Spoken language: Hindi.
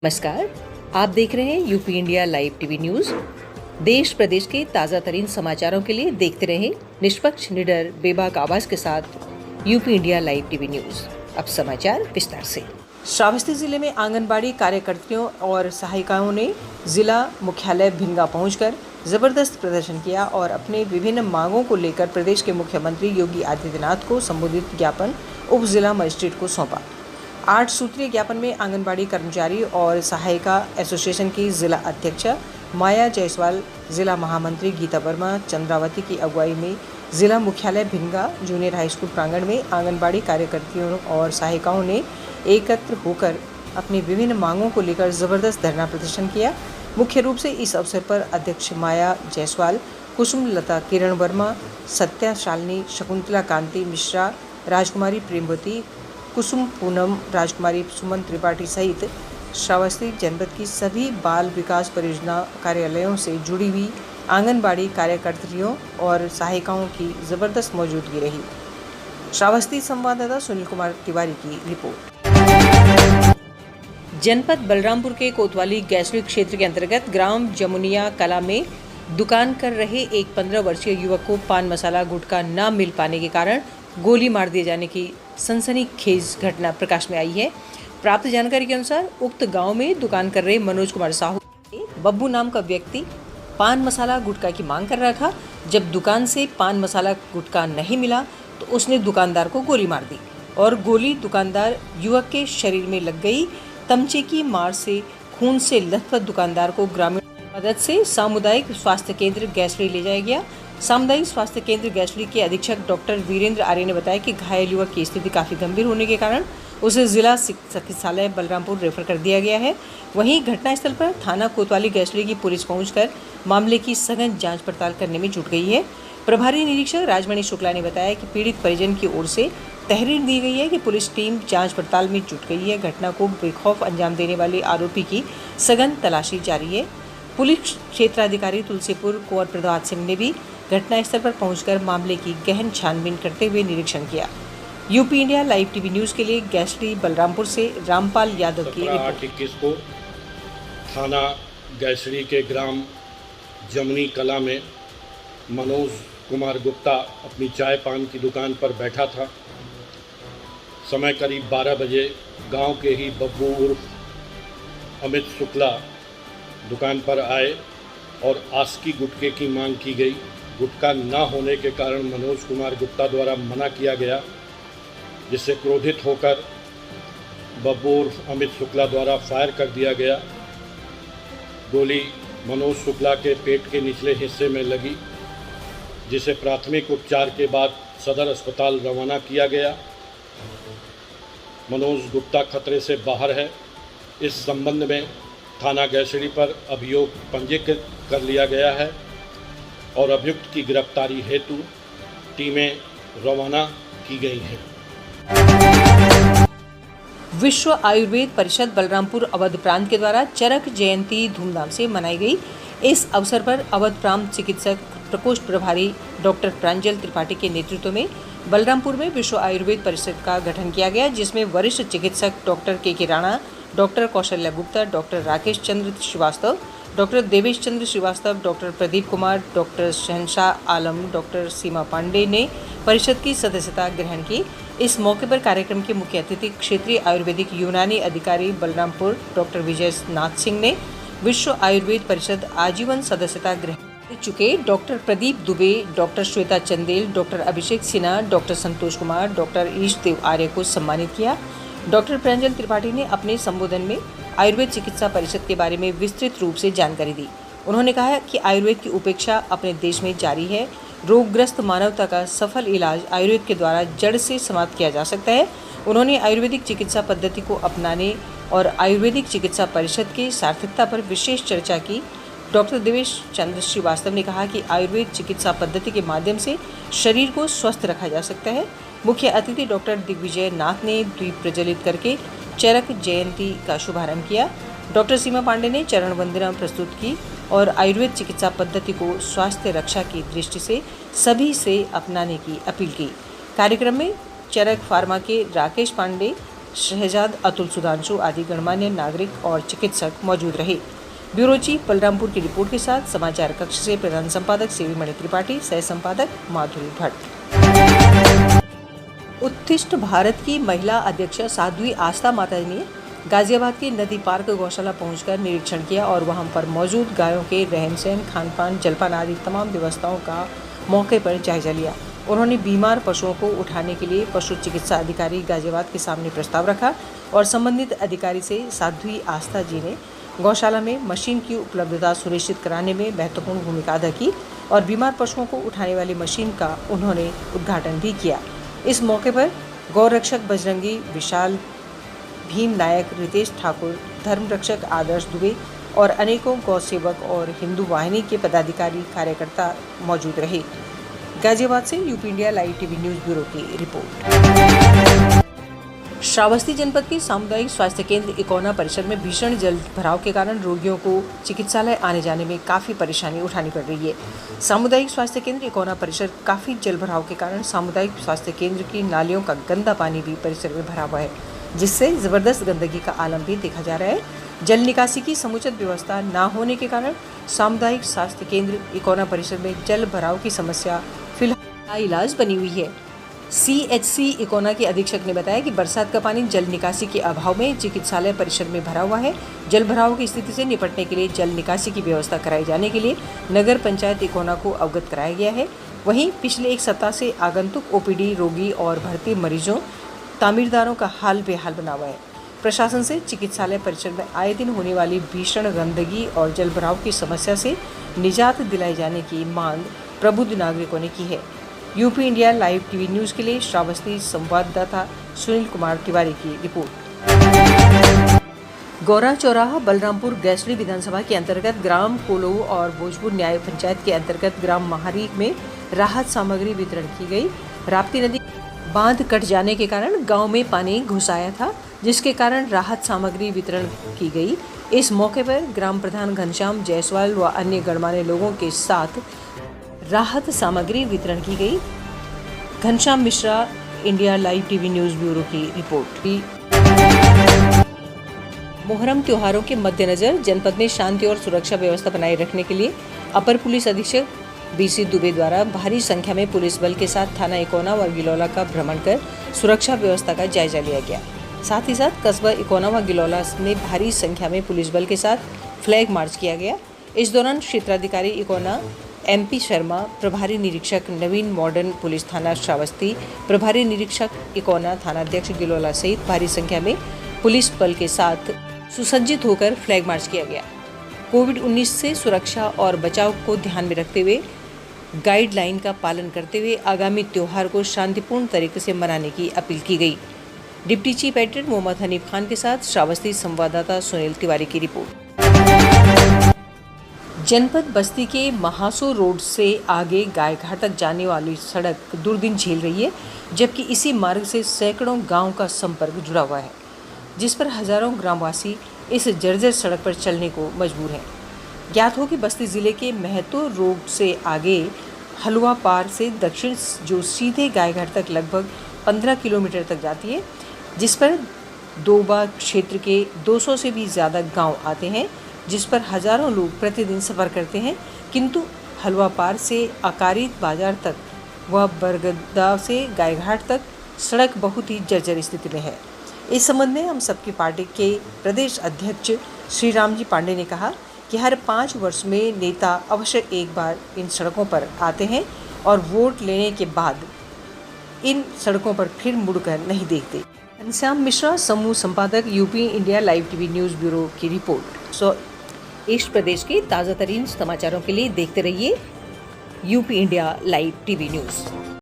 नमस्कार, आप देख रहे हैं UP India live TV news. देश प्रदेश के ताजा तरीन समाचारों के लिए देखते रहें निष्पक्ष, निडर, बेबाक आवाज के साथ UP India live TV news. अब समाचार विस्तार से। श्रावस्ती जिले में आंगनबाड़ी कार्यकर्तियों और सहायिकाओं ने जिला मुख्यालय भिंगा पहुंचकर जबरदस्त प्रदर्शन किया और अपने विभिन्न मांगों को लेकर प्रदेश के मुख्यमंत्री योगी आदित्यनाथ को संबोधित ज्ञापन उप जिला मजिस्ट्रेट को सौंपा। 8 सूत्रीय ज्ञापन में आंगनबाड़ी कर्मचारी और सहायिका एसोसिएशन की जिला अध्यक्ष माया जायसवाल, जिला महामंत्री गीता वर्मा, चंद्रावती की अगुवाई में जिला मुख्यालय भिंगा जूनियर हाई स्कूल प्रांगण में आंगनबाड़ी कार्यकर्तियों और सहायिकाओं ने एकत्र होकर अपनी विभिन्न मांगों को लेकर जबरदस्त धरना प्रदर्शन किया। मुख्य रूप से इस अवसर पर अध्यक्ष माया जायसवाल, कुसुम लता किरण वर्मा, सत्या शालिनी, शकुंतला कांति मिश्रा, राजकुमारी प्रेमवती, कुसुम पूनम, राजकुमारी सुमन त्रिपाठी सहित श्रावस्ती जनपद की सभी बाल विकास परियोजना कार्यालयों से जुड़ी हुई आंगनबाड़ी कार्यकर्तियों और सहायिकाओं की जबरदस्त मौजूदगी रही। श्रावस्ती संवाददाता सुनील कुमार तिवारी की रिपोर्ट। जनपद बलरामपुर के कोतवाली गैसरी क्षेत्र के अंतर्गत ग्राम जमुनिया कला में दुकान कर रहे एक 15 वर्षीय युवक को पान मसाला गुटखा न मिल पाने के कारण गोली मार दिए जाने की सनसनीखेज घटना प्रकाश में आई है। प्राप्त जानकारी के अनुसार उक्त गांव में दुकान कर रहे मनोज कुमार साहू बब्बू नाम का व्यक्ति पान मसाला गुटखा की मांग कर रहा था। जब दुकान से पान मसाला गुटखा नहीं मिला तो उसने दुकानदार को गोली मार दी और गोली दुकानदार युवक के शरीर में लग गई। तमचे की मार से खून से लथपथ दुकानदार को ग्रामीण मदद से सामुदायिक स्वास्थ्य केंद्र गैसरी ले जाया गया। सामुदायिक स्वास्थ्य केंद्र गैसरी के अधीक्षक डॉक्टर वीरेंद्र आर्य ने बताया कि घायल युवक की स्थिति काफी गंभीर होने के कारण उसे जिला चिकित्सालय बलरामपुर रेफर कर दिया गया है। वहीं घटनास्थल पर थाना कोतवाली गैसरी की पुलिस पहुंचकर मामले की सघन जांच पड़ताल करने में जुट गई है। प्रभारी निरीक्षक राजमणि शुक्ला ने बताया कि पीड़ित परिजन की ओर से तहरीर दी गई है कि पुलिस टीम जांच पड़ताल में जुट गई है। घटना को बेखौफ अंजाम देने वाले आरोपी की सघन तलाशी जारी है। पुलिस क्षेत्राधिकारी तुलसीपुर कुंवर प्रभात सिंह ने भी घटनास्थल पर पहुंचकर मामले की गहन छानबीन करते हुए निरीक्षण किया। UP India live TV news के लिए गैसरी बलरामपुर से रामपाल यादव की रिपोर्ट। 21 को थाना गैसरी के ग्राम जमुनी कला में मनोज कुमार गुप्ता अपनी चाय पान की दुकान पर बैठा था। समय करीब 12 बजे गांव के ही बब्बू उर्फ अमित शुक्ला दुकान पर आए और आस्की गुटखे की मांग की गई। गुटखा न होने के कारण मनोज कुमार गुप्ता द्वारा मना किया गया, जिससे क्रोधित होकर बब्बू उर्फ अमित शुक्ला द्वारा फायर कर दिया गया। गोली मनोज शुक्ला के पेट के निचले हिस्से में लगी, जिसे प्राथमिक उपचार के बाद सदर अस्पताल रवाना किया गया। मनोज गुप्ता खतरे से बाहर है। इस संबंध में थाना गैसरी पर अभियोग पंजीकृत कर लिया गया है और अभियुक्त की गिरफ्तारी हेतु टीमें रवाना की गई हैं। विश्व आयुर्वेद परिषद बलरामपुर अवध प्रांत के द्वारा चरक जयंती धूमधाम से मनाई गई। इस अवसर पर अवध प्रांत चिकित्सक प्रकोष्ठ प्रभारी डॉक्टर प्रांजल त्रिपाठी के नेतृत्व में बलरामपुर में विश्व आयुर्वेद परिषद का गठन किया गया, जिसमें वरिष्ठ चिकित्सक डॉक्टर के Rana, doctor Kaushalya Gupta, doctor Rakesh Chandra Srivastava, doctor Devesh Chandra Srivastava, doctor Pradeep Kumar, doctor शहनशाह आलम, डॉक्टर सीमा पांडे ने परिषद की सदस्यता ग्रहण की। इस मौके पर कार्यक्रम के मुख्य अतिथि क्षेत्रीय आयुर्वेदिक यूनानी अधिकारी बलरामपुर डॉक्टर विजय नाथ सिंह ने विश्व आयुर्वेद परिषद आजीवन सदस्यता ग्रहण कर चुके doctor Pradeep Dubey, doctor Shweta Chandel, doctor Abhishek Sinha, doctor Santosh Kumar, doctor Ishdev Arya को सम्मानित किया। डॉक्टर प्रांजल त्रिपाठी ने अपने संबोधन में आयुर्वेद चिकित्सा परिषद के बारे में विस्तृत रूप से जानकारी दी। उन्होंने कहा कि आयुर्वेद की उपेक्षा अपने देश में जारी है। रोगग्रस्त मानवता का सफल इलाज आयुर्वेद के द्वारा जड़ से समाप्त किया जा सकता है। उन्होंने आयुर्वेदिक चिकित्सा पद्धति को अपनाने और आयुर्वेदिक चिकित्सा परिषद की सार्थकता पर विशेष चर्चा की। डॉक्टर देवेश चंद्र श्रीवास्तव ने कहा कि आयुर्वेद चिकित्सा पद्धति के माध्यम से शरीर को स्वस्थ रखा जा सकता है। मुख्य अतिथि डॉक्टर दिग्विजय नाथ ने दीप प्रज्वलित करके चरक जयंती का शुभारंभ किया। डॉक्टर सीमा पांडे ने चरण वंदना प्रस्तुत की और आयुर्वेद चिकित्सा पद्धति को स्वास्थ्य रक्षा की दृष्टि से सभी से अपनाने की अपील की। कार्यक्रम में चरक फार्मा के राकेश पांडे, शहजाद, अतुल, सुधांशु आदि गणमान्य नागरिक और चिकित्सक मौजूद रहे। ब्यूरो चीफ बलरामपुर की रिपोर्ट के साथ समाचार कक्ष से प्रधान संपादक सीवीमणि त्रिपाठी, सह संपादक माधुरी भट्ट। उत्कृष्ट भारत की महिला अध्यक्ष साध्वी आस्था माता ने गाजियाबाद के नदी पार्क गौशाला पहुंचकर निरीक्षण किया और वहां पर मौजूद गायों के रहन-सहन, खान-पान, जलपान आदि तमाम व्यवस्थाओं का मौके पर जायजा लिया। उन्होंने बीमार पशुओं को उठाने के लिए पशु चिकित्सा अधिकारी गाजियाबाद के सामने प्रस्ताव रखा और संबंधित अधिकारी से साध्वी आस्था जी ने गौशाला में मशीन की उपलब्धता सुनिश्चित कराने में महत्वपूर्ण भूमिका अदा की और बीमार पशुओं को उठाने वाली मशीन का उन्होंने उद्घाटन भी किया। इस मौके पर गौरक्षक बजरंगी, विशाल, भीम नायक, रितेश ठाकुर, धर्म रक्षक आदर्श दुबे और अनेकों गौ सेवक और हिंदू वाहिनी के पदाधिकारी कार्यकर्ता मौजूद रहे। गाजियाबाद से UP India live TV news bureau की रिपोर्ट। श्रावस्ती जनपद के सामुदायिक स्वास्थ्य केंद्र इकोना परिसर में भीषण जल भराव के कारण रोगियों को चिकित्सालय आने जाने में काफ़ी परेशानी उठानी पड़ रही है। सामुदायिक स्वास्थ्य केंद्र इकोना परिसर काफ़ी जल भराव के कारण सामुदायिक स्वास्थ्य केंद्र की नालियों का गंदा पानी भी परिसर में भरा हुआ है, जिससे ज़बरदस्त गंदगी का आलम भी देखा जा रहा है। जल निकासी की समुचित व्यवस्था न होने के कारण सामुदायिक स्वास्थ्य केंद्र इकोना परिसर में जल भराव की समस्या फिलहाल इलाज बनी हुई है। CHC इकोना के अधीक्षक ने बताया कि बरसात का पानी जल निकासी के अभाव में चिकित्सालय परिसर में भरा हुआ है। जल भराव की स्थिति से निपटने के लिए जल निकासी की व्यवस्था कराए जाने के लिए नगर पंचायत इकोना को अवगत कराया गया है। वहीं पिछले एक सप्ताह से आगंतुक OPD रोगी और भर्ती मरीजों, तामीरदारों का हाल बेहाल बना हुआ है। प्रशासन से चिकित्सालय परिसर में आए दिन होने वाली भीषण गंदगी और जल भराव की समस्या से निजात दिलाए जाने की मांग प्रबुद्ध नागरिकों ने की है। UP India live TV news के लिए श्रावस्ती संवाददाता सुनील कुमार तिवारी की रिपोर्ट। गौरा चौराहा बलरामपुर गैसड़ी विधानसभा के अंतर्गत ग्राम कोलोऊ और भोजपुर न्याय पंचायत के अंतर्गत ग्राम महारी में राहत सामग्री वितरण की गई। राप्ती नदी बांध कट जाने के कारण गांव में पानी घुस आया था, जिसके कारण राहत सामग्री वितरण की गई। इस मौके पर ग्राम प्रधान घनश्याम जायसवाल व अन्य गणमान्य लोगों के साथ राहत सामग्री वितरण की गई। Ghanshyam Mishra, India live TV news bureau की रिपोर्ट। मोहर्रम त्योहारों के मद्देनजर जनपद में शांति और सुरक्षा व्यवस्था बनाए रखने के लिए अपर पुलिस अधीक्षक BC दुबे द्वारा भारी संख्या में पुलिस बल के साथ थाना इकोना व गिलौला का भ्रमण कर सुरक्षा व्यवस्था का जायजा लिया गया। साथ ही साथ कस्बा इकोना व गिलौला में भारी संख्या में पुलिस बल के साथ फ्लैग मार्च किया गया। इस दौरान क्षेत्राधिकारी इकोना MP शर्मा, प्रभारी निरीक्षक नवीन मॉडर्न पुलिस थाना श्रावस्ती, प्रभारी निरीक्षक इकोना, थानाध्यक्ष गिलौला सहित भारी संख्या में पुलिस बल के साथ सुसज्जित होकर फ्लैग मार्च किया गया। कोविड-19 से सुरक्षा और बचाव को ध्यान में रखते हुए गाइडलाइन का पालन करते हुए आगामी त्योहार को शांतिपूर्ण तरीके से मनाने की अपील की गई। Deputy chief editor Mohammad Hanif Khan के साथ श्रावस्ती संवाददाता सुनील तिवारी की रिपोर्ट। जनपद बस्ती के महासो रोड से आगे गायघाट तक जाने वाली सड़क दुर्दिन झेल रही है, जबकि इसी मार्ग से सैकड़ों गांव का संपर्क जुड़ा हुआ है, जिस पर हजारों ग्रामवासी इस जर्जर सड़क पर चलने को मजबूर हैं। ज्ञात हो कि बस्ती जिले के महतो रोड से आगे हलवा पार से दक्षिण जो सीधे गायघाट तक लगभग 15 किलोमीटर तक जाती है, जिस पर दोबा क्षेत्र के 200 से भी ज़्यादा गांव आते हैं, जिस पर हजारों लोग प्रतिदिन सफ़र करते हैं। किंतु हलवा पार से अकारित बाजार तक व बरगदा से गायघाट तक सड़क बहुत ही जर्जर स्थिति में है। इस संबंध में हम सबकी पार्टी के प्रदेश अध्यक्ष श्री रामजी पांडे ने कहा कि हर 5 वर्ष में नेता अवश्य एक बार इन सड़कों पर आते हैं और वोट लेने के बाद इन सड़कों पर फिर मुड़कर नहीं देखते। घनश्याम मिश्रा, समूह संपादक, UP India live TV news bureau की रिपोर्ट। देश प्रदेश के ताज़ा तरीन समाचारों के लिए देखते रहिए UP India live TV news.